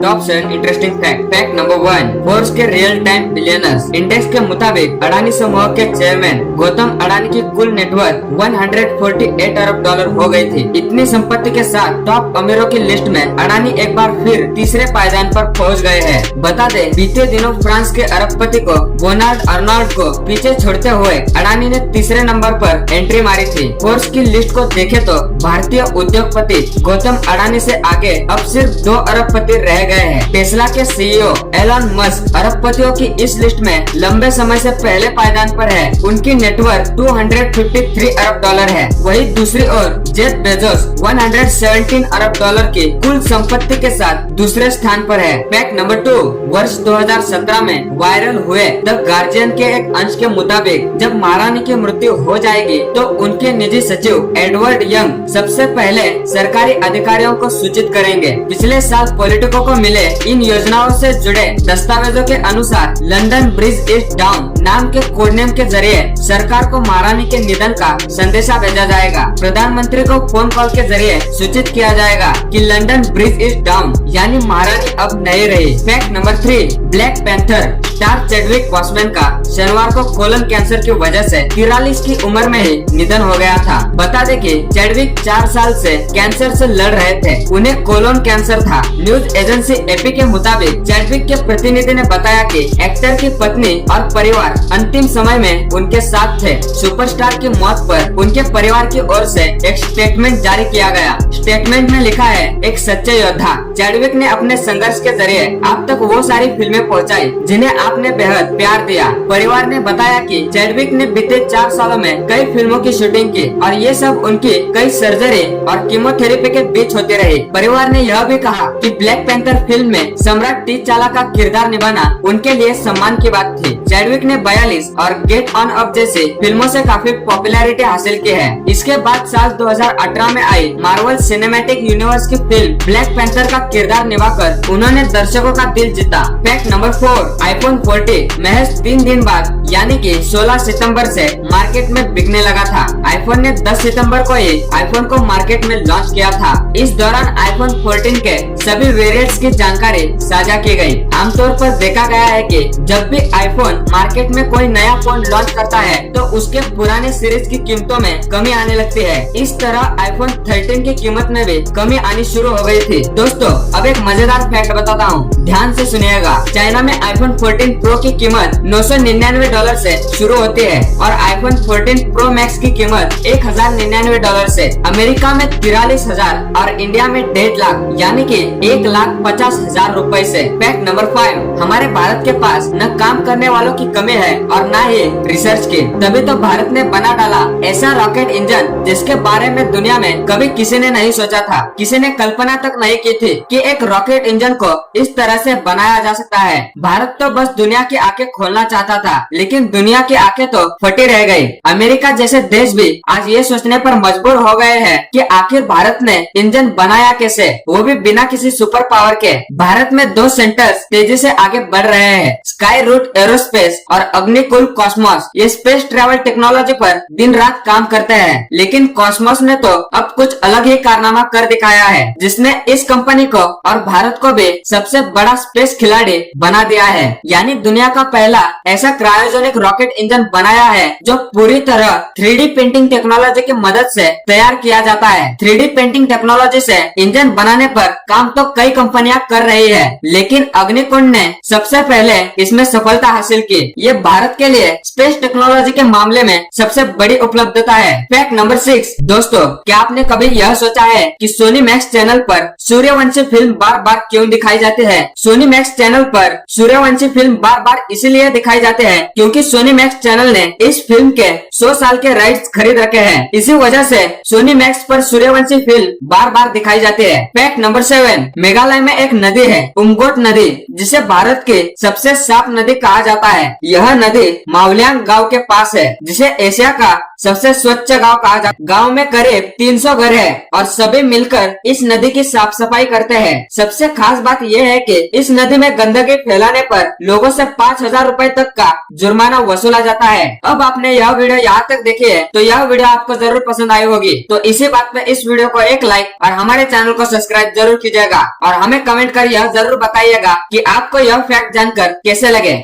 Top 7 interesting fact. Fact number 1, Forbes के real time billionaires index के मुताबिक अडानी समूह के चेयरमैन गौतम अडानी की कुल नेटवर्थ 148 अरब डॉलर हो गई थी। इतनी संपत्ति के साथ टॉप अमीरों की लिस्ट में अडानी एक बार फिर तीसरे पायदान पर पहुंच गए हैं। बता दें, बीते दिनों फ्रांस के अरबपति को बोनार्ड अर्नोल्ड को पीछे छोड़ते हुए अडानी ने तीसरे नंबर पर एंट्री मारी थी। फोर्ब्स की लिस्ट को देखें तो भारतीय उद्योगपति गौतम अडानी से आगे अब सिर्फ 2 अरबपति रह गए हैं। टेस्ला के सीईओ एलन मस्क अरबपतियों की इस लिस्ट में लंबे समय से पहले पायदान पर है। उनकी नेटवर्थ 253 अरब डॉलर है। वहीं दूसरी ओर जेफ बेजोस 117 अरब डॉलर की कुल संपत्ति के साथ दूसरे स्थान पर है। फैक्ट नंबर 2, वर्ष 2017 में वायरल हुए द गार्जियन के एक अंश के मुताबिक जब महारानी की मृत्यु हो जाएगी तो उनके निजी सचिव एडवर्ड यंग सबसे पहले सरकारी अधिकारियों को सूचित करेंगे। पिछले साल पॉलिटिको को मिले इन योजनाओं से जुड़े दस्तावेजों के अनुसार लंदन ब्रिज इज डाउन नाम के कोडनेम के जरिए सरकार को महारानी के निधन का संदेशा भेजा जाएगा। प्रधानमंत्री को फोन कॉल के जरिए सूचित किया जाएगा कि लंदन ब्रिज इज डाउन, यानी महारानी अब नहीं रही। Fact number 3, black panther star Chadwick bossman का शनिवार को कोलन कैंसर की वजह से 43 की उम्र में ही निधन हो गया था। बता दें कि चैडविक 4 साल से कैंसर से लड़ रहे थे। उन्हें कोलोन कैंसर था। न्यूज एजेंसी एपी के मुताबिक चैडविक के प्रतिनिधि ने बताया कि एक्टर की पत्नी और परिवार अंतिम समय में उनके साथ थे। सुपरस्टार की मौत पर उनके परिवार की ओर से एक स्टेटमेंट जारी किया गया। स्टेटमेंट में लिखा है, एक सच्चे योद्धा चैडविक ने अपने संघर्ष के जरिए आप तक वो सारी फिल्में पहुंचाई जिन्हें आपने बेहद प्यार दिया। परिवार ने बताया कि चैडविक ने बीते 4 सालों में कई फिल्मों की शूटिंग की और ये सब उनकी कई सर्जरी और कीमोथेरेपी के बीच होती रही। परिवार ने यह भी कहा कि ब्लैक पैंथर फिल्म में सम्राट टीचाला का किरदार निभाना उनके लिए सम्मान की बात थी। चैडविक ने 42 और गेट ऑन अप जैसी फिल्मों से काफी पॉपुलैरिटी हासिल की है। इसके बाद साल 2018 में आई मार्वल सिनेमैटिक यूनिवर्स की फिल्म ब्लैक पैंथर का किरदार निभाकर उन्होंने दर्शकों का दिल जीता। फैक्ट नंबर 4, आईफोन 40 महज 3 दिन बाद यानी कि 16 सितंबर से मार्केट में बिकने लगा था। आईफोन ने 10 सितंबर को ही आईफोन को मार्केट में लॉन्च किया था। इस दौरान आईफोन 14 के सभी वेरिएंट्स की जानकारी साझा की गई। आमतौर पर देखा गया है कि जब भी आईफोन मार्केट में कोई नया फोन लॉन्च करता है तो उसके पुराने सीरीज की कीमतों में कमी आने लगती है। इस तरह आईफोन 13 की कीमत में भी कमी आनी शुरू हो गई थी। दोस्तों, अब एक मजेदार फैक्ट बताता हूँ, ध्यान से सुनिएगा। चाइना में आईफोन 14 प्रो की कीमत $999 से शुरू होती है और आईफोन 14 प्रो मैक्स की कीमत $1099 से। अमेरिका में 43,000 और इंडिया में 1.5 लाख यानी कि 1,50,000 रुपए से। फैक्ट नंबर 5, हमारे भारत के पास न काम करने वालों की कमी है और न ही रिसर्च की। तभी तो भारत ने बना डाला ऐसा रॉकेट इंजन जिसके बारे में दुनिया में कभी किसी ने नहीं सोचा था। किसी ने कल्पना तक नहीं की थी कि एक रॉकेट इंजन को इस तरह से बनाया जा सकता है। भारत तो बस दुनिया की आंखें खोलना चाहता था, लेकिन दुनिया की आंखें तो फटी रह गई। अमेरिका जैसे देश भी आज ये सोचने पर मजबूर हो गए हैं कि आखिर भारत ने इंजन बनाया कैसे, वो भी बिना किसी सुपर पावर के। भारत में 2 सेंटर्स तेजी से आगे बढ़ रहे हैं, स्काई रूट एरोस्पेस और अग्निकुल कॉस्मोस। ये स्पेस ट्रैवल टेक्नोलॉजी पर दिन रात काम करते हैं, लेकिन कॉस्मोस ने तो अब कुछ अलग ही कारनामा कर दिखाया है, जिसने इस कंपनी को और भारत को भी सबसे बड़ा स्पेस खिलाड़ी बना दिया है। यानी दुनिया का पहला ऐसा क्रायोजेनिक रॉकेट इंजन बनाया है जो पूरी तरह 3D प्रिंटिंग टेक्नोलॉजी की मदद से तैयार किया जाता है। 3D प्रिंटिंग टेक्नोलॉजी से इंजन बनाने पर काम तो कई कंपनियां कर रही है, लेकिन अग्निकुंड ने सबसे पहले इसमें सफलता हासिल की। ये भारत के लिए स्पेस टेक्नोलॉजी के मामले में सबसे बड़ी उपलब्धता है। फैक्ट नंबर 6, दोस्तों, क्या आपने कभी यह सोचा है कि सोनी मैक्स चैनल पर सूर्यवंशी फिल्म बार बार क्यों दिखाई जाती है? सोनी मैक्स चैनल पर सूर्यवंशी फिल्म बार बार इसीलिए दिखाई जाते हैं क्योंकि सोनी मैक्स चैनल ने इस फिल्म के 100 साल के राइट्स खरीद रखे हैं। इसी वजह से सोनी मैक्स पर सूर्यवंशी फिल्म बार बार दिखाई जाती है। फैक्ट नंबर 7, मेघालय में एक नदी है, उमगोट नदी, जिसे भारत की सबसे साफ नदी कहा जाता है। यह यह नदी मावलियांग गांव के पास है, जिसे एशिया का सबसे स्वच्छ गांव कहा जाता है। गांव में करीब 300 घर है और सभी मिलकर इस नदी की साफ सफाई करते हैं। सबसे खास बात यह है कि इस नदी में गंदगी फैलाने पर लोगों से 5,000 रुपए तक का जुर्माना वसूला जाता है। अब आपने यह वीडियो यहाँ तक देखी है तो यह वीडियो आपको जरूर पसंद आई होगी। तो इसी बात पे इस वीडियो को एक लाइक और हमारे चैनल को सब्सक्राइब जरूर कीजिएगा और हमें कमेंट कर यह जरूर बताइएगा कि आपको यह फैक्ट जानकर कैसे लगे।